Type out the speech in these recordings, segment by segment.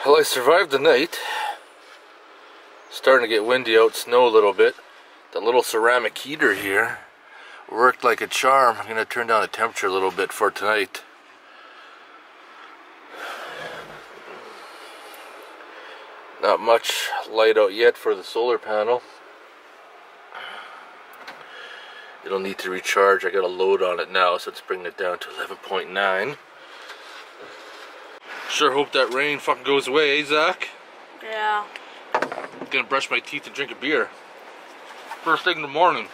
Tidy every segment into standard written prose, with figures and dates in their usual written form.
Well, I survived the night. Starting to get windy out, snow a little bit. The little ceramic heater here worked like a charm. I'm going to turn down the temperature a little bit for tonight. Not much light out yet for the solar panel. It'll need to recharge. I got a load on it now, so it's bringing it down to 11.9. Sure hope that rain fucking goes away, eh, Zach? Yeah. I'm gonna brush my teeth and drink a beer. First thing in the morning.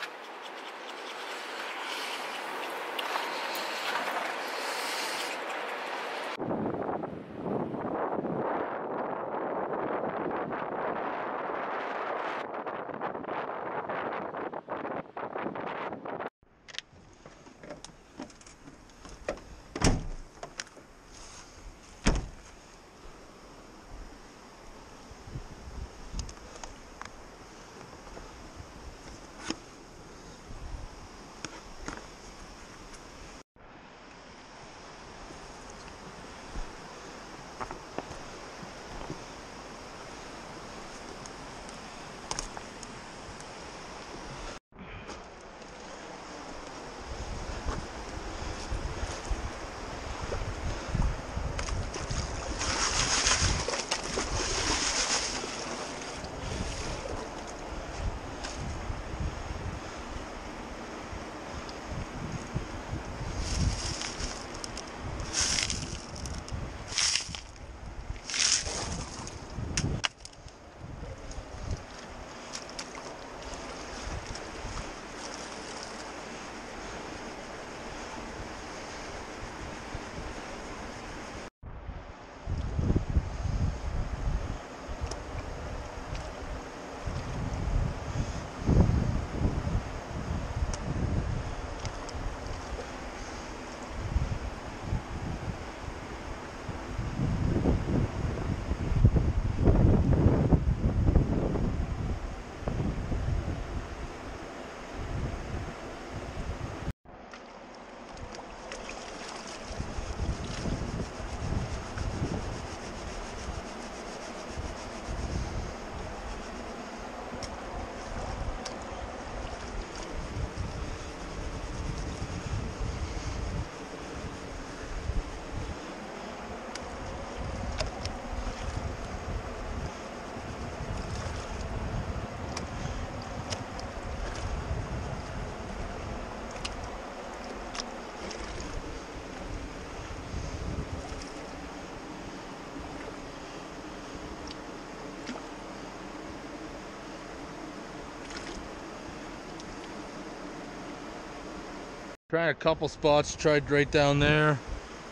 Trying a couple spots, tried right down there,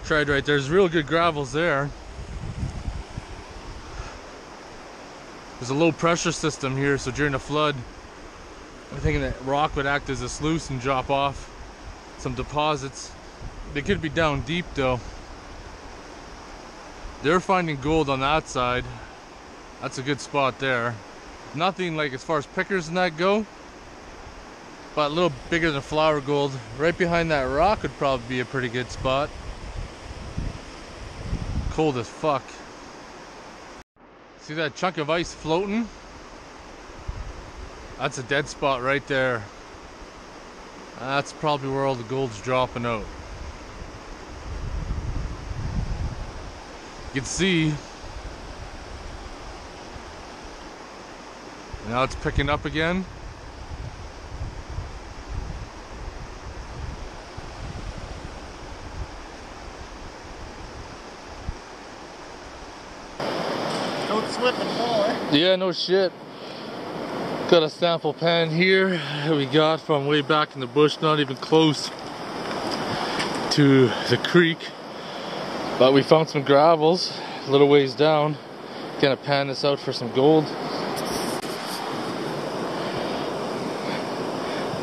tried right there. There's real good gravels there. There's a low pressure system here, so during the flood, I'm thinking that rock would act as a sluice and drop off some deposits. They could be down deep though. They're finding gold on that side. That's a good spot there. Nothing like as far as pickers and that go, but a little bigger than flower gold. Right behind that rock would probably be a pretty good spot. Cold as fuck. See that chunk of ice floating? That's a dead spot right there. That's probably where all the gold's dropping out. You can see now it's picking up again. Don't slip and fall, eh? Yeah, no shit. Got a sample pan here that we got from way back in the bush, not even close to the creek. But we found some gravels a little ways down. Gonna pan this out for some gold.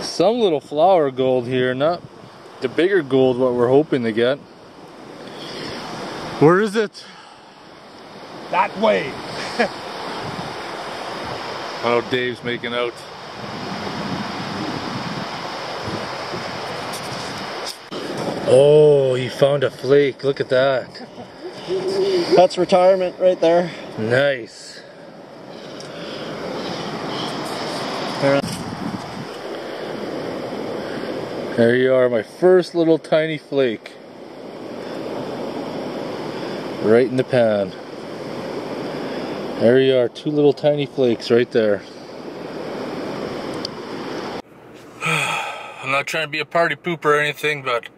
Some little flower gold here, not the bigger gold what we're hoping to get. Where is it? That way. Oh, Dave's making out. Oh, he found a flake. Look at that. That's retirement right there. Nice. There you are, my first little tiny flake. Right in the pan. There you are, 2 little tiny flakes right there. I'm not trying to be a party pooper or anything, but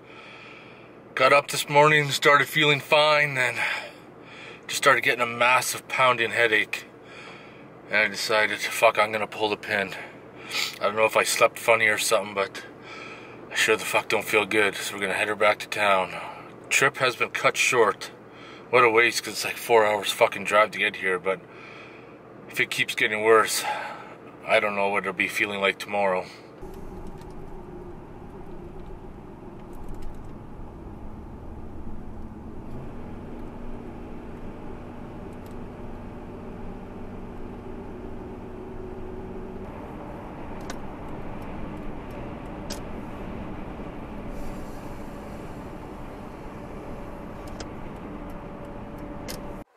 got up this morning, started feeling fine, and just started getting a massive pounding headache. And I decided, fuck, I'm gonna pull the pin. I don't know if I slept funny or something, but I sure the fuck don't feel good. So we're gonna head her back to town. Trip has been cut short. What a waste, because it's like 4 hours fucking drive to get here, but if it keeps getting worse, I don't know what it'll be feeling like tomorrow.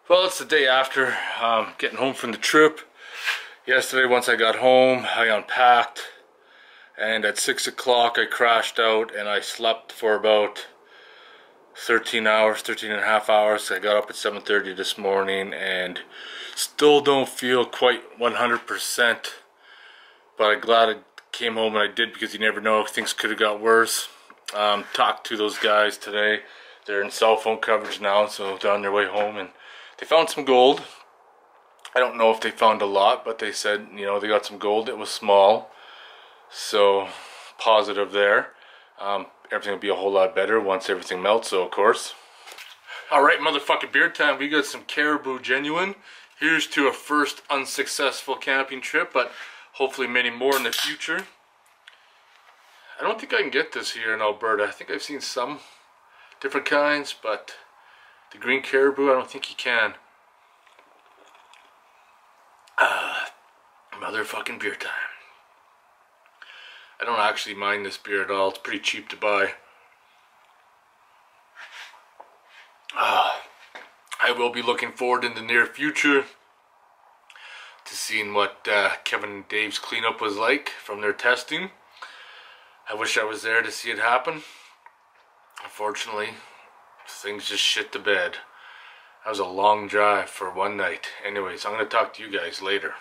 Well, it's the day after getting home from the trip. Yesterday, once I got home, I unpacked, and at 6 o'clock I crashed out and I slept for about 13 and a half hours. I got up at 7:30 this morning and still don't feel quite 100%, but I'm glad I came home and I did, because you never know if things could have got worse. Talked to those guys today. They're in cell phone coverage now, so they're on their way home, and they found some gold. I don't know if they found a lot, but they said, you know, they got some gold. It was small, so positive there. Everything will be a whole lot better once everything melts, so of course. Alright, motherfucking beer time. We got some Caribou Genuine. Here's to a first unsuccessful camping trip, but hopefully many more in the future. I don't think I can get this here in Alberta. I think I've seen some different kinds, but the green Caribou, I don't think you can. Motherfucking beer time. I don't actually mind this beer at all. It's pretty cheap to buy. I will be looking forward in the near future to seeing what Kevin and Dave's cleanup was like from their testing. I wish I was there to see it happen. Unfortunately, things just shit the bed. That was a long drive for one night. Anyways, I'm going to talk to you guys later.